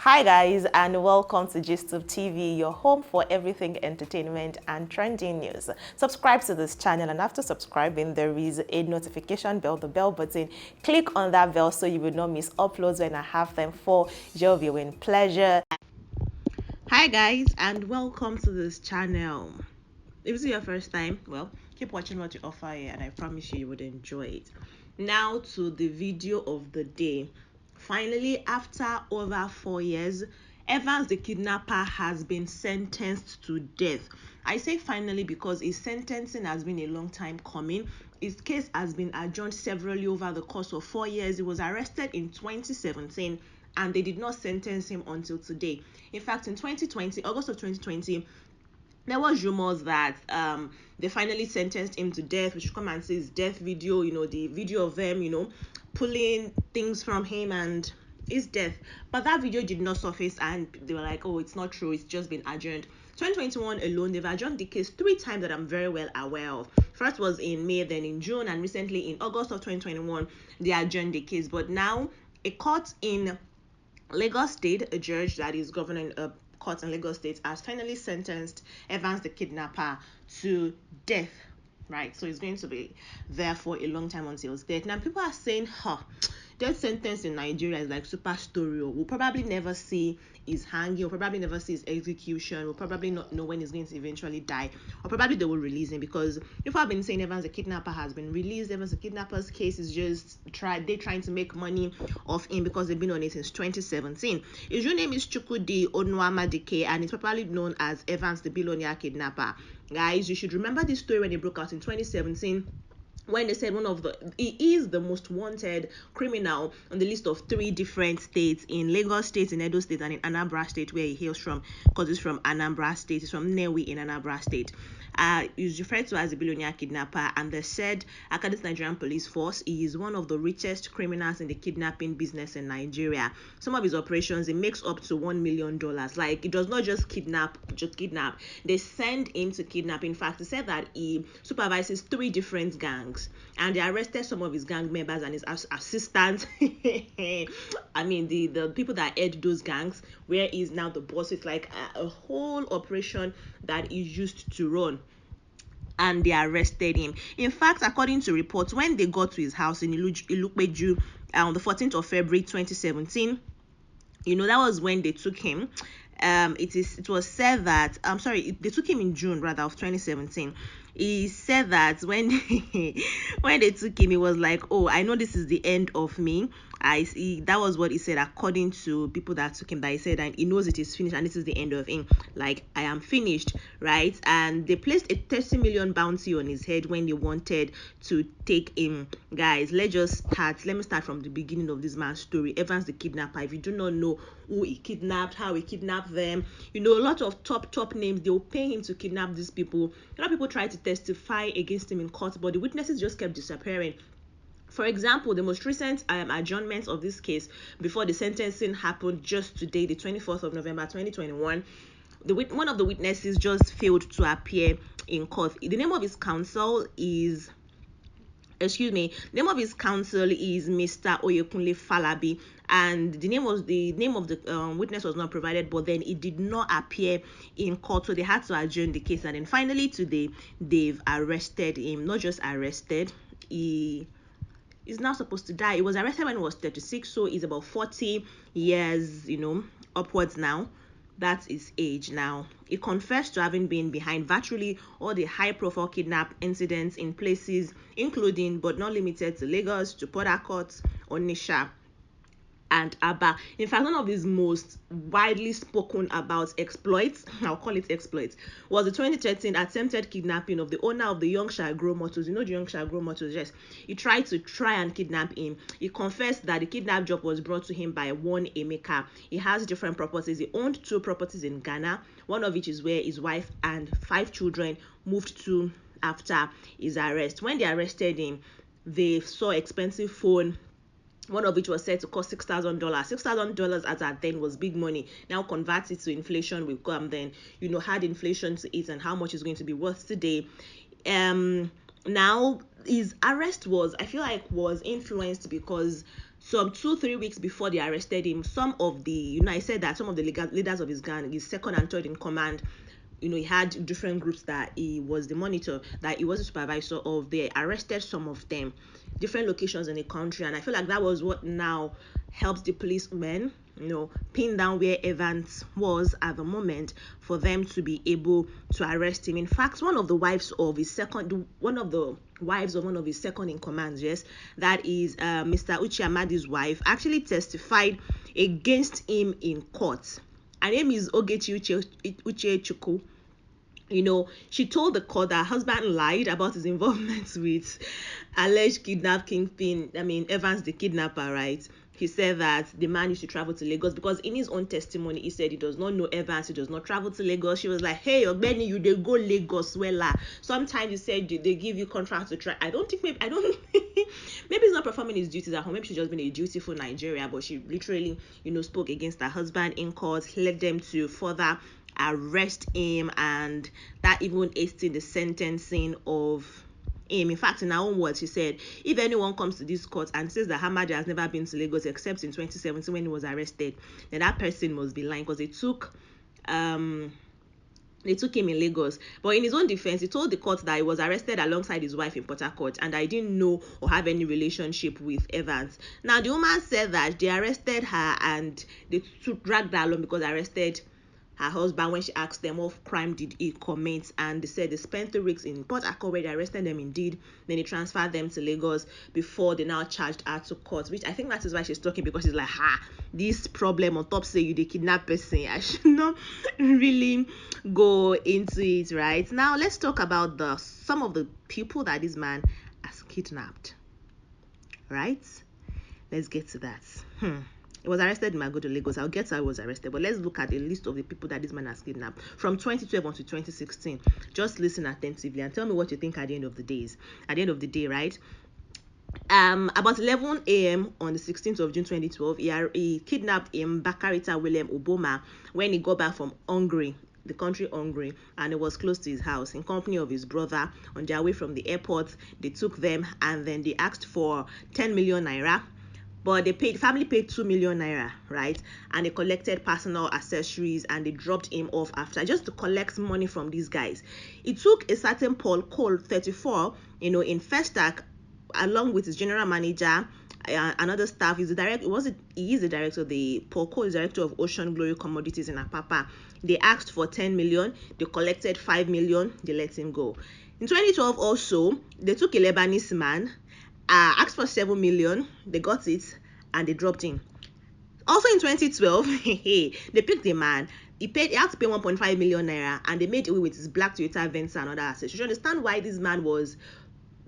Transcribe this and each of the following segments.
Hi guys, and welcome to GISTUBE TV, your home for everything entertainment and trending news. Subscribe to this channel, and after subscribing there is a notification bell, the bell button. Click on that bell so you will not miss uploads when I have them for your viewing pleasure. Hi guys, and welcome to this channel. If this is your first time, well, keep watching what you offer here, and I promise you would enjoy it. Now to the video of the day. Finally, after over 4 years, Evans the kidnapper has been sentenced to death. I say finally because his sentencing has been a long time coming. His case has been adjourned severally over the course of 4 years. He was arrested in 2017 and they did not sentence him until today. In fact, in 2020, August of 2020, there was rumors that they finally sentenced him to death. We should come and see his death video, the video of them, pulling things from him and his death. But that video did not surface and they were like, oh, it's not true, it's just been adjourned. 2021 alone, they've adjourned the case 3 times that I'm very well aware of. First was in May, then in June, and recently in August of 2021, they adjourned the case. But now a court in Lagos State, a judge that is governing a court in Lagos State, has finally sentenced Evans the kidnapper to death. Right, so he's going to be there for a long time until his death. Now people are saying, death sentence in Nigeria is like super story. We'll probably never see his hanging, we'll probably never see his execution, we'll probably not know when he's going to eventually die, or probably they will release him, because people have been saying Evans the kidnapper has been released. Evans the kidnapper's case is just they're trying to make money off him because they've been on it since 2017. His real name is Chukwudi Onuamadike, and he's probably known as Evans the billionaire kidnapper. Guys, you should remember this story when it broke out in 2017, when they said he is the most wanted criminal on the list of 3 different states, in Lagos State, in Edo State, and in Anambra State, where he hails from, because he's from Anambra State. He's from Newi in Anambra State. He's referred to as a billionaire kidnapper, and they said, according to Nigerian police force, he is one of the richest criminals in the kidnapping business in Nigeria. Some of his operations, he makes up to $1 million. Like, he does not just kidnap. They send him to kidnap. In fact, he said that he supervises 3 different gangs, and they arrested some of his gang members and his assistants. I mean, the people that head those gangs, where he's now the boss. It's like a whole operation that is used to run, and they arrested him. In fact, according to reports, when they got to his house in Ilupeju on the 14th of February 2017, that was when they took him. It was said that they took him in June rather of 2017. He said that when when they took him, he was like, oh, I know this is the end of me. I see. That was what he said, according to people that took him, that he said, and he knows it is finished and this is the end of him. Like, I am finished, right? And they placed a 30 million bounty on his head when they wanted to take him. Guys, let me start from the beginning of this man's story. Evans the kidnapper. If you do not know who he kidnapped, how he kidnapped them, a lot of top names, they'll pay him to kidnap these people. A lot of people tried to testify against him in court, but the witnesses just kept disappearing. For example, the most recent adjournment of this case before the sentencing happened just today, the 24th of November 2021. One of the witnesses just failed to appear in court. The name of his counsel is Mr. Oyekunle Falabi, and the name of the witness was not provided, but then it did not appear in court, so they had to adjourn the case. And then finally today, they've arrested him. Not just arrested, he is now supposed to die. He was arrested when he was 36, so he's about 40 years, upwards now. That's his age now. He confessed to having been behind virtually all the high-profile kidnap incidents in places including, but not limited to, Lagos, to Port Harcourt, Onitsha, and Aba. In fact, one of his most widely spoken about exploits, I'll call it exploits, was the 2013 attempted kidnapping of the owner of the Young Shall Grow Motors. The Young Shall Grow Motors, yes. He tried to and kidnap him. He confessed that the kidnap job was brought to him by one Emeka. He has different properties. He owned 2 properties in Ghana, one of which is where his wife and 5 children moved to after his arrest. When they arrested him, they saw expensive phone, one of which was said to cost $6,000. $6,000 as at then was big money. Now convert it to inflation, we've come then, had inflation to it and how much is going to be worth today. Now his arrest was influenced because some 2-3 weeks before they arrested him, some of the, I said that some of the leaders of his gang, his second and third in command, he had different groups that he was the monitor, that he was the supervisor of. They arrested some of them, different locations in the country, and I feel like that was what now helps the policemen, pin down where Evans was at the moment for them to be able to arrest him. In fact, one of the wives of his second in command, yes, that is Mr. Uche Amadi's wife, actually testified against him in court. Her name is Ogechi Uche Chukwu. She told the court that her husband lied about his involvement with alleged kidnap kingpin, Evans the kidnapper, right? He said that the man used to travel to Lagos, because in his own testimony, he said he does not know Evans, he does not travel to Lagos. She was like, hey, Ogbeni, you they go Lagos, wella. Sometimes you said they give you contracts to try. Maybe he's not performing his duties at home. Maybe she's just been a dutiful Nigeria, but she literally, spoke against her husband in court, led them to further arrest him, and that even aids in the sentencing of him. In fact, in her own words, she said, if anyone comes to this court and says that Hamadi has never been to Lagos except in 2017 when he was arrested, then that person must be lying, because they took him in Lagos. But in his own defense, he told the court that he was arrested alongside his wife in Port Harcourt, and I didn't know or have any relationship with Evans. Now, the woman said that they arrested her and they dragged her along because they arrested her husband when she asked them what crime did he commit, and they said they spent 3 weeks in Port Harcourt where they arrested them indeed, then they transferred them to Lagos before they now charged her to court, which I think that is why she's talking, because she's like, this problem on top say you the kidnap person, I should not really go into it. Right now, let's talk about some of the people that this man has kidnapped. Right, let's get to that. He was arrested in Magodo, Lagos. I'll get to how he was arrested, but let's look at a list of the people that this man has kidnapped from 2012 to 2016. Just listen attentively and tell me what you think at the end of the day, right? About 11 a.m. on the 16th of June 2012, he kidnapped Bakarita William Oboma when he got back from Hungary, the country Hungary, and it was close to his house, in company of his brother. On their way from the airport, they took them, and then they asked for 10 million naira. But family paid 2 million naira, right? And they collected personal accessories, and they dropped him off after, just to collect money from these guys. It took a certain Paul Cole, 34, in Festac, along with his general manager and other staff. He is the director of Paul Cole is director of Ocean Glory Commodities in Apapa. They asked for 10 million, they collected 5 million, they let him go. In 2012 also, they took a Lebanese man, asked for 7 million, they got it, and they dropped him. Also in 2012, they picked a man. He had to pay 1.5 million naira, and they made away with his black Toyota Venza and other assets. You should understand why this man was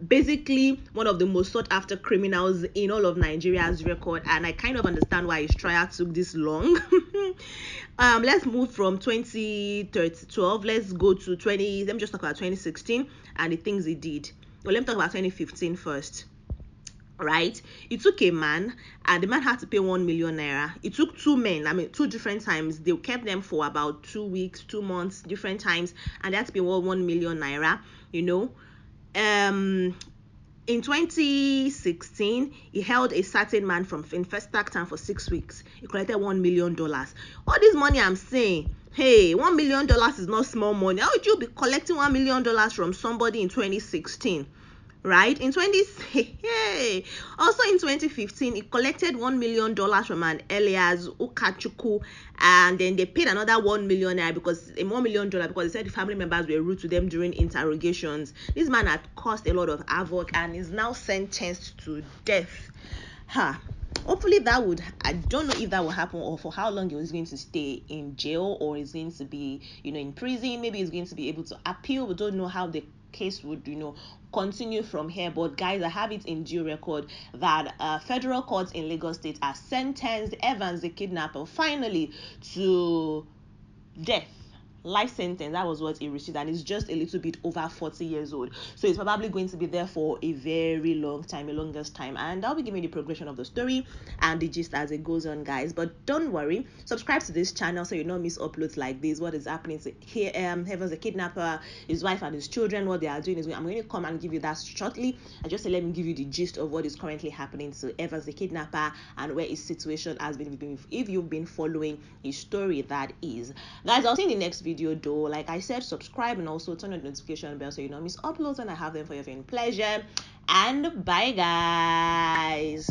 basically one of the most sought after criminals in all of Nigeria's record, and I kind of understand why his trial took this long. Let's move from 2012. Let's go to let me just talk about 2016 and the things he did. Well, let me talk about 2015 first. Right, it took a man, and the man had to pay 1 million naira. It took two men, 2 different times. They kept them for about 2 weeks, 2 months, different times, and they had to pay 1 million naira. In 2016, he held a certain man in Festac Town for 6 weeks. He collected $1 million. All this money I'm saying, hey, $1 million is not small money. How would you be collecting $1 million from somebody in 2016? Right, also in 2015, he collected $1 million from an Elias Ukachukwu, and then they paid another 1 million naira because they said the family members were rude to them during interrogations. This man had caused a lot of havoc and is now sentenced to death. Hopefully I don't know if that will happen, or for how long he was going to stay in jail, or is going to be in prison. Maybe he's going to be able to appeal. We don't know how the case would continue from here. But guys, I have it in due record that federal courts in Lagos State has sentenced Evans the kidnapper finally to death. life sentence. That was what he received, and he's just a little bit over 40 years old, so he's probably going to be there for a very long time, a longest time. And I'll be giving the progression of the story and the gist as it goes on, guys. But don't worry, subscribe to this channel so you don't miss uploads like this. What is happening here, Heavens the kidnapper, his wife and his children, what they are doing is I'm going to come and give you that shortly. I just say let me give you the gist of what is currently happening to Evans the kidnapper and where his situation has been. If you've been following his story, that is, guys. I'll see you in the next video though. Like I said, subscribe and also turn on the notification bell so you don't miss uploads when I have them for your viewing pleasure. And bye, guys.